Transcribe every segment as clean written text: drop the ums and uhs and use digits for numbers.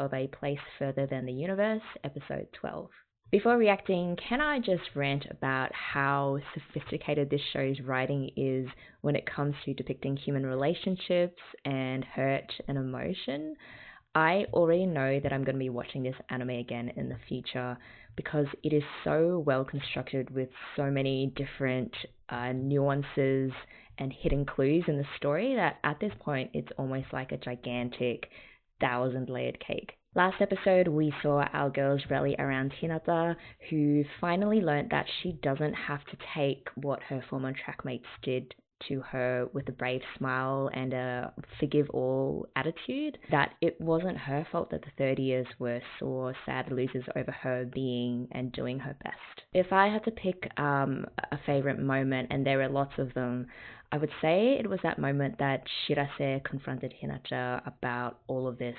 of a place further than the universe, episode 12. Before reacting, can I just rant about how sophisticated this show's writing is when it comes to depicting human relationships and hurt and emotion? I already know that I'm going to be watching this anime again in the future because it is so well constructed with so many different nuances and hidden clues in the story that at this point it's almost like a gigantic 1,000-layered cake. Last episode, we saw our girls rally around Hinata, who finally learnt that she doesn't have to take what her former trackmates did to her with a brave smile and a forgive all attitude, that it wasn't her fault that the 30 years were sore, sad losers over her being and doing her best. If I had to pick a favourite moment, and there were lots of them, I would say it was that moment that Shirase confronted Hinata about all of this,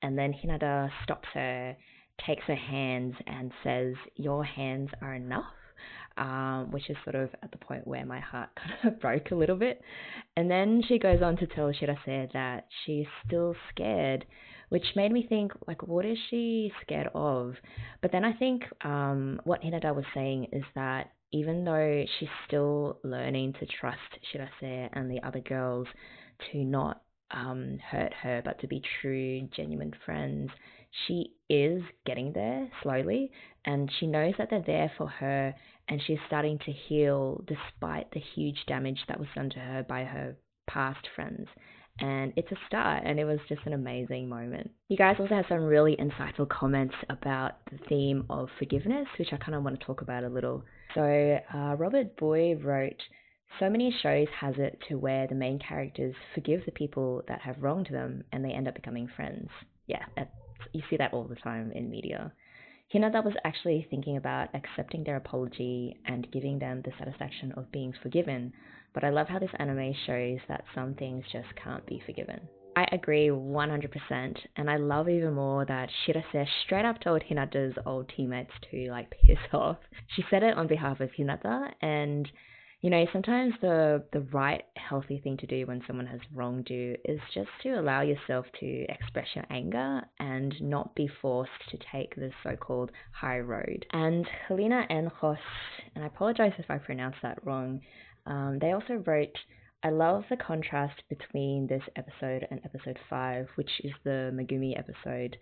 and then Hinata stops her, takes her hands and says, "Your hands are enough," which is sort of at the point where my heart kind of broke a little bit. And then she goes on to tell Shirase that she's still scared, which made me think, like, what is she scared of? But then I think what Hinata was saying is that even though she's still learning to trust Shirase and the other girls to not hurt her, but to be true, genuine friends, she is getting there slowly, and she knows that they're there for her, and she's starting to heal despite the huge damage that was done to her by her past friends. And it's a start, and it was just an amazing moment. You guys also have some really insightful comments about the theme of forgiveness, which I kind of want to talk about a little. So Robert Boy wrote, "So many shows has it to where the main characters forgive the people that have wronged them and they end up becoming friends." Yeah, you see that all the time in media. Hinata was actually thinking about accepting their apology and giving them the satisfaction of being forgiven, but I love how this anime shows that some things just can't be forgiven. I agree 100%, and I love even more that Shirase straight up told Hinata's old teammates to, like, piss off. She said it on behalf of Hinata, and you know, sometimes the right healthy thing to do when someone has wronged you is just to allow yourself to express your anger and not be forced to take the so-called high road. And Helena and Jos, and I apologize if I pronounced that wrong, they also wrote, "I love the contrast between this episode and episode 5, which is the Megumi episode,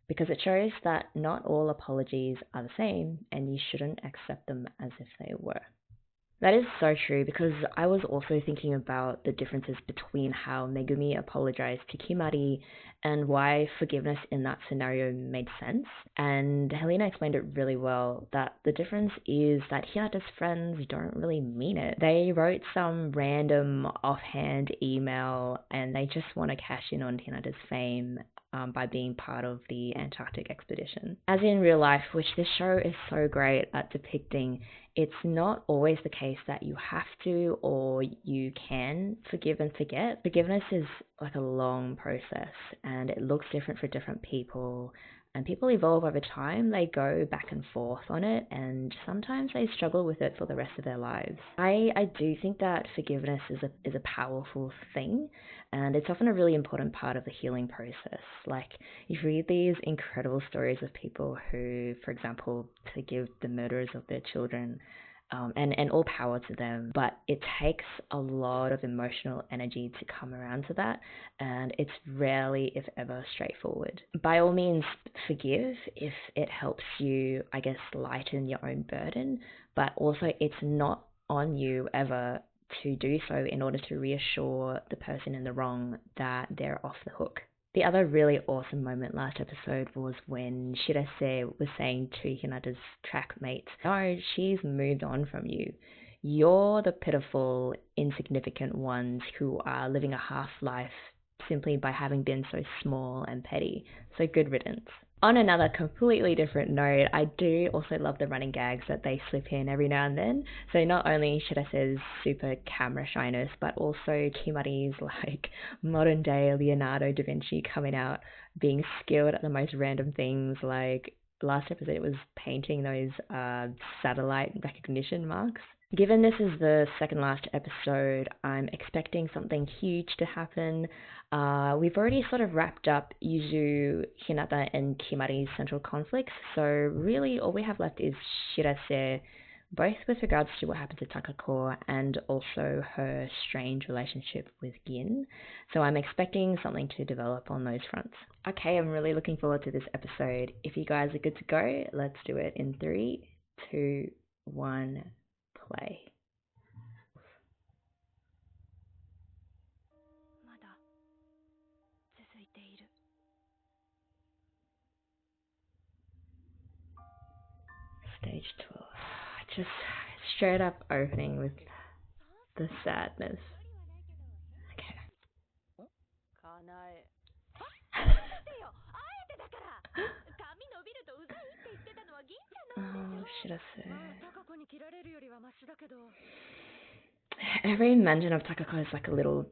because it shows that not all apologies are the same and you shouldn't accept them as if they were." That is so true, because I was also thinking about the differences between how Megumi apologized to Kimari and why forgiveness in that scenario made sense. And Helena explained it really well, that the difference is that Hinata's friends don't really mean it. They wrote some random offhand email and they just want to cash in on Hinata's fame by being part of the Antarctic expedition. As in real life, which this show is so great at depicting, it's not always the case that you have to or you can forgive and forget. Forgiveness is like a long process and it looks different for different people. And people evolve over time, they go back and forth on it, and sometimes they struggle with it for the rest of their lives. I do think that forgiveness is a powerful thing, and it's often a really important part of the healing process. Like, you read these incredible stories of people who, for example, forgive the murderers of their children, and all power to them, but it takes a lot of emotional energy to come around to that, and it's rarely, if ever, straightforward. By all means, forgive if it helps you, I guess, lighten your own burden, but also it's not on you ever to do so in order to reassure the person in the wrong that they're off the hook. The other really awesome moment last episode was when Shirase was saying to Hinata's trackmates, "No, she's moved on from you. You're the pitiful, insignificant ones who are living a half-life simply by having been so small and petty. So good riddance." On another completely different note, I do also love the running gags that they slip in every now and then. So not only Shirase's super camera shyness, but also Kimari's like modern day Leonardo da Vinci coming out, being skilled at the most random things. Like last episode it was painting those satellite recognition marks. Given this is the second last episode, I'm expecting something huge to happen. We've already sort of wrapped up Yuzu, Hinata, and Kimari's central conflicts, so really all we have left is Shirase, both with regards to what happened to Takako and also her strange relationship with Gin. So I'm expecting something to develop on those fronts. Okay, I'm really looking forward to this episode. If you guys are good to go, let's do it in 3, 2, 1, play. Stage 12. Just straight up opening with the sadness. Okay. Oh, should I say? Every mention of Takako is like a little...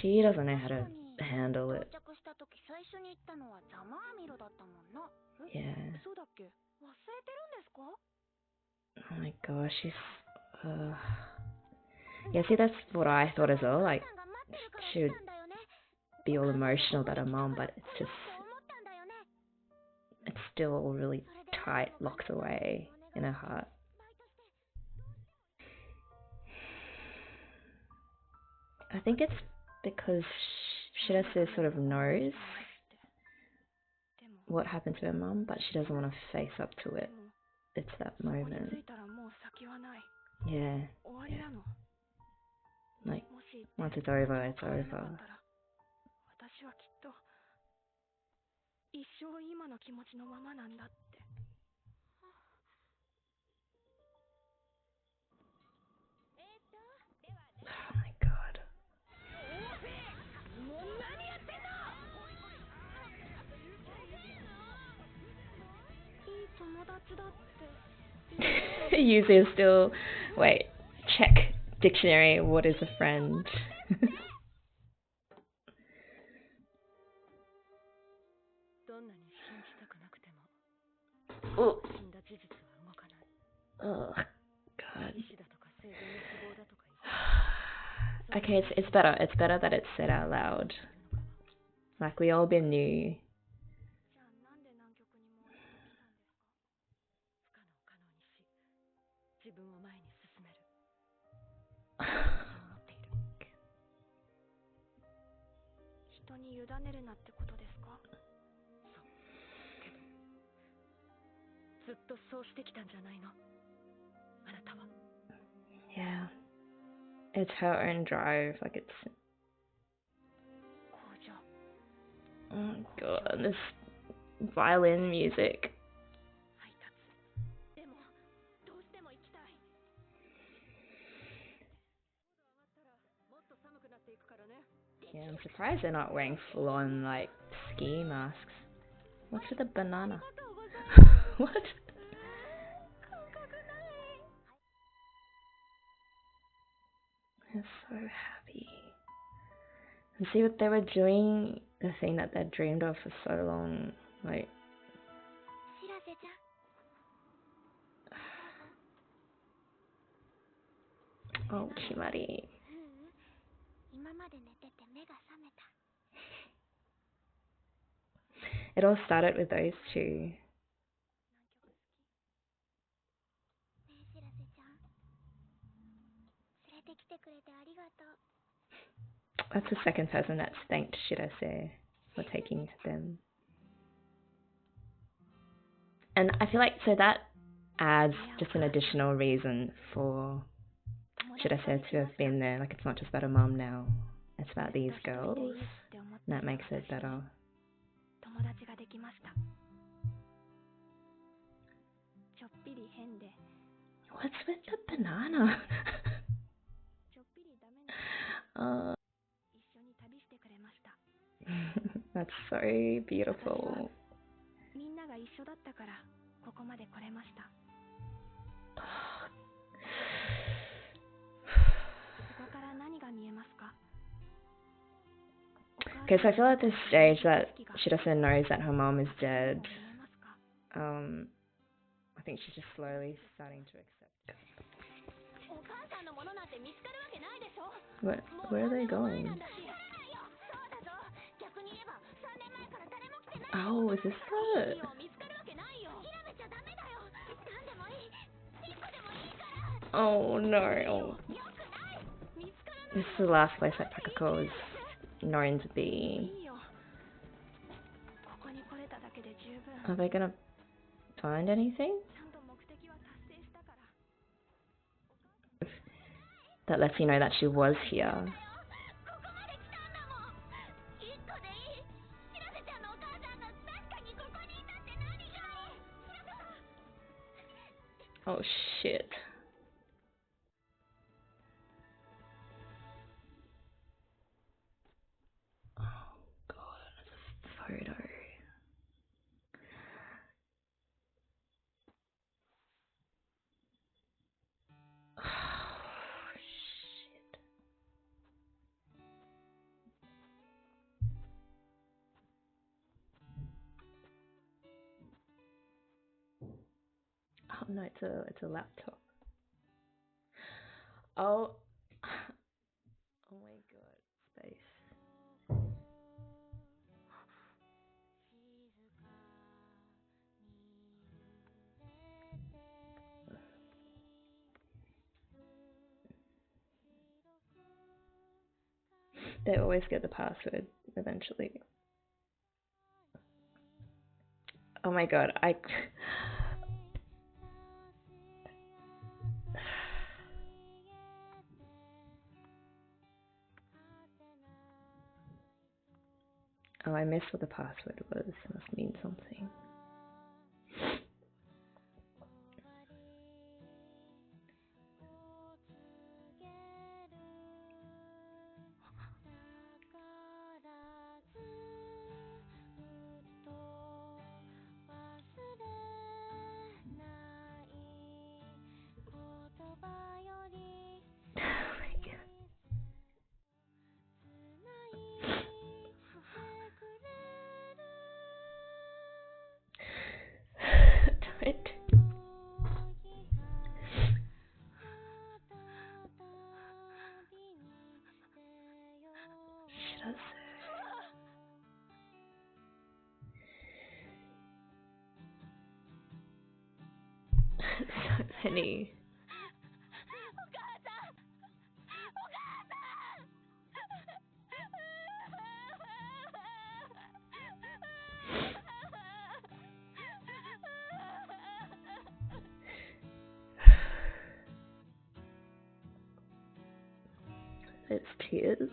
She doesn't know how to handle it. Yeah. Oh my gosh, she's... Yeah, see, that's what I thought as well. Like, she would be all emotional about her mom, but it's just... It's still all really tight, locked away in her heart. I think it's because Shirase sort of knows what happened to her mom, but she doesn't want to face up to it. It's that moment. Yeah. Like, once it's over, it's over. Oh my god. Yuzu is still... Wait, check dictionary, what is a friend? Oh. Oh, God. Okay, it's better. It's better that it's said out loud. Like, we all been new. Yeah. It's her own drive, like it's... Oh god, this violin music. Yeah, I'm surprised they're not wearing full-on, like, ski masks. What's with the banana? What? They're so happy. And see what they were doing, the thing that they'd dreamed of for so long, like... Oh, Kimari. It all started with those two. That's the second person that's thanked Shirase for taking them. And I feel like, so that adds just an additional reason for Shirase to have been there. Like, it's not just about her mom now, it's about these girls. And that makes it better. What's with the banana? That's so beautiful. Okay, so I feel at this stage that Shirase knows that her mom is dead. I think she's just slowly starting to accept it. Where are they going? Oh, is this the... Oh no. This is the last place that Takako is known to be. Are they gonna find anything? That lets you know that she was here. Oh shit. Oh god, there's a photo. Oh no, it's a laptop. Oh, oh my god, space. They always get the password eventually. Oh my god, Oh, I missed what the password was. It must mean something. So many. It's tears.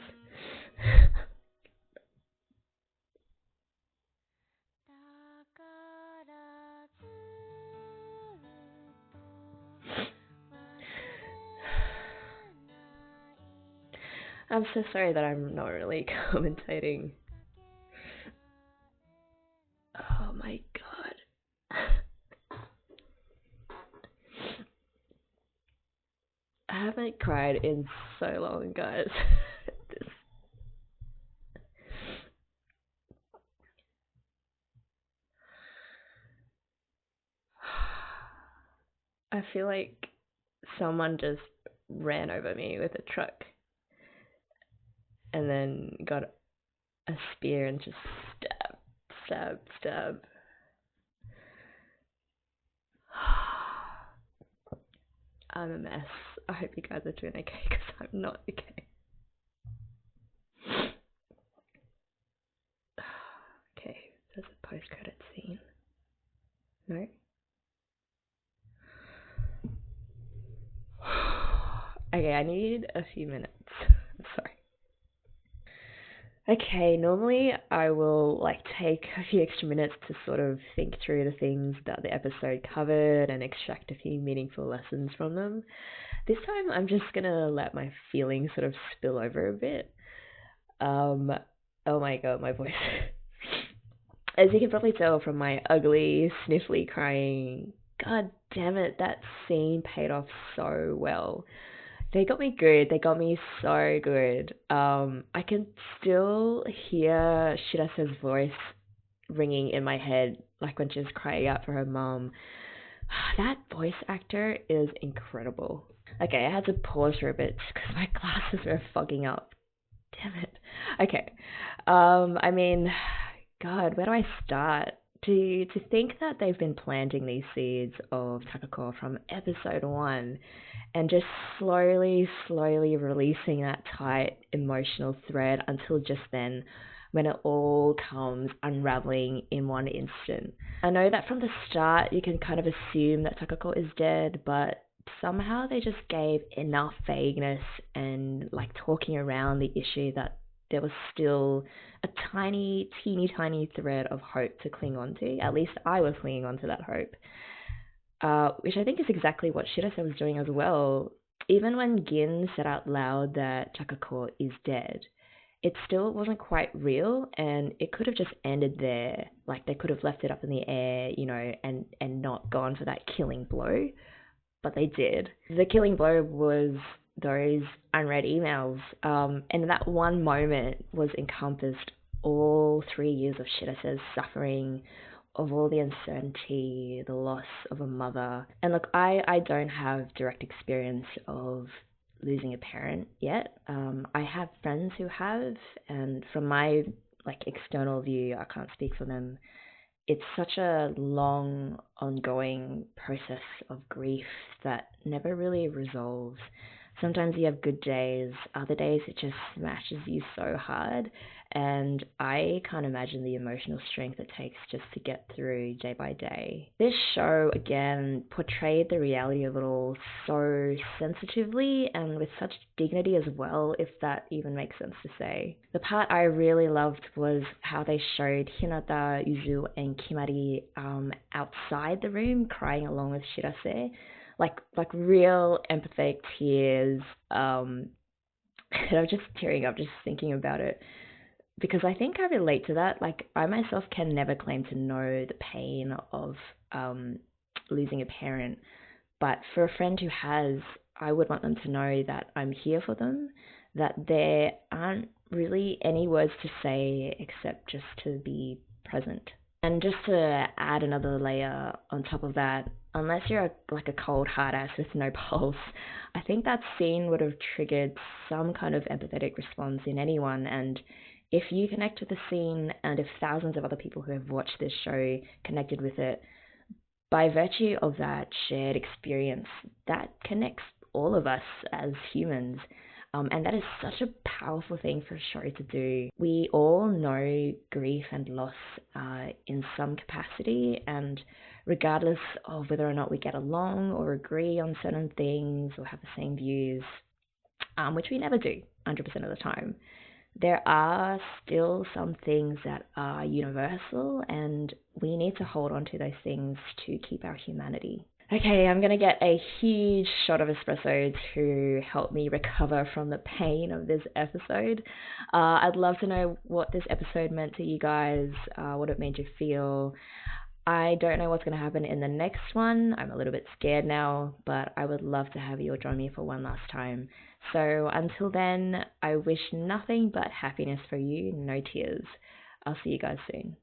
I'm so sorry that I'm not really commentating. Oh my god. I haven't cried in so long, guys. I feel like someone just ran over me with a truck and then got a spear and just stab, stab, stab. I'm a mess. I hope you guys are doing okay, because I'm not okay. Okay, there's a post-credit scene. No? Okay, I need a few minutes. I'm sorry. Okay, normally I will take a few extra minutes to sort of think through the things that the episode covered and extract a few meaningful lessons from them. This time I'm just gonna let my feelings sort of spill over a bit. Oh my god, my voice. As you can probably tell from my ugly, sniffly crying, god damn it, that scene paid off so well. They got me good. They got me so good. I can still hear Shirase's voice ringing in my head, like when she was crying out for her mom. That voice actor is incredible. Okay, I had to pause for a bit because my glasses were fogging up. Damn it. Okay. I mean, God, where do I start? To think that they've been planting these seeds of Takako from episode 1 and just slowly releasing that tight emotional thread until just then, when it all comes unraveling in one instant. I know that from the start you can kind of assume that Takako is dead, but somehow they just gave enough vagueness and like talking around the issue that there was still a teeny tiny thread of hope to cling on to. At least I was clinging on to that hope, which I think is exactly what Shirase was doing as well. Even when Gin said out loud that Takako is dead, it still wasn't quite real, and it could have just ended there. Like, they could have left it up in the air, you know, and not gone for that killing blow. But they did. The killing blow was those unread emails, and that one moment was encompassed all 3 years of Shirase's suffering, of all the uncertainty, the loss of a mother. And look, I don't have direct experience of losing a parent yet. I have friends who have, and from my like external view, I can't speak for them, it's such a long, ongoing process of grief that never really resolves. Sometimes you have good days, other days it just smashes you so hard, and I can't imagine the emotional strength it takes just to get through day by day. This show, again, portrayed the reality of it all so sensitively and with such dignity as well, if that even makes sense to say. The part I really loved was how they showed Hinata, Yuzu, and Kimari outside the room crying along with Shirase. Like real empathetic tears. And I'm just tearing up just thinking about it, because I think I relate to that. Like, I myself can never claim to know the pain of losing a parent, but for a friend who has, I would want them to know that I'm here for them, that there aren't really any words to say except just to be present. And just to add another layer on top of that, unless you're like a cold hard ass with no pulse, I think that scene would have triggered some kind of empathetic response in anyone. And if you connect with the scene, and if thousands of other people who have watched this show connected with it, by virtue of that shared experience, that connects all of us as humans. And that is such a powerful thing for a show to do. We all know grief and loss in some capacity, and regardless of whether or not we get along or agree on certain things or have the same views, which we never do 100% of the time, there are still some things that are universal, and we need to hold on to those things to keep our humanity. Okay, I'm going to get a huge shot of espresso to help me recover from the pain of this episode. I'd love to know what this episode meant to you guys, what it made you feel. I don't know what's going to happen in the next one. I'm a little bit scared now, but I would love to have you all join me for one last time. So until then, I wish nothing but happiness for you, no tears. I'll see you guys soon.